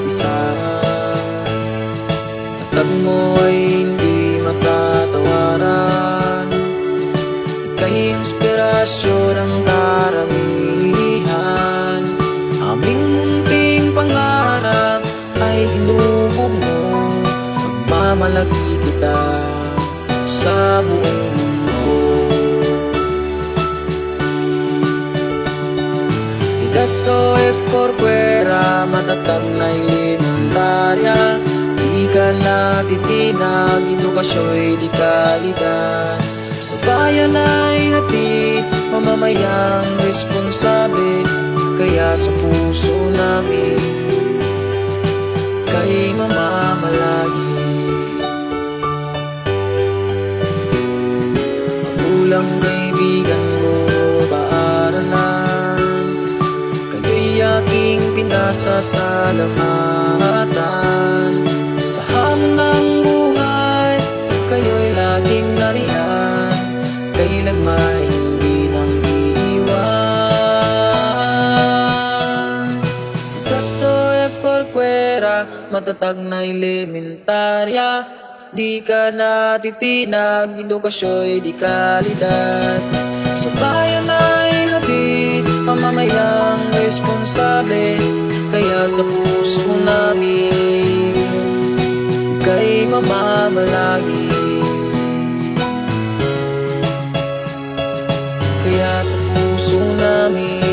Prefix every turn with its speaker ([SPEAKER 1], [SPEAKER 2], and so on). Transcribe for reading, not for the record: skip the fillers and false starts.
[SPEAKER 1] isa. Tatag mo ay hindi matatawaran, ika'y inspirasyon ng karamihan. Aming munting pangarap ay hinubog mo, pagmamalaki kita sa buong mundo. Gasto F. Corcuera, matatag na elementarya, di ka natitinag, edukasyo'y di kalidad. Sa bayan ay hatid, mamamayang responsable, kaya sa puso namin kay mamamalagi. Magulang, kaibigan mo, paaralan, kayo'y aking pinasasalamatan. Sa hamon ng buhay, kayo'y laging nariyan, kailanman hindi nang iiwan. Gasto F. Corcuera, matatag na elementarya, di ka natitinag, edukasyo'y di kalidad. Sa bayan ay hatid, mamamayang responsable, kaya sa puso namin kay mamamalagi. Kaya sa puso namin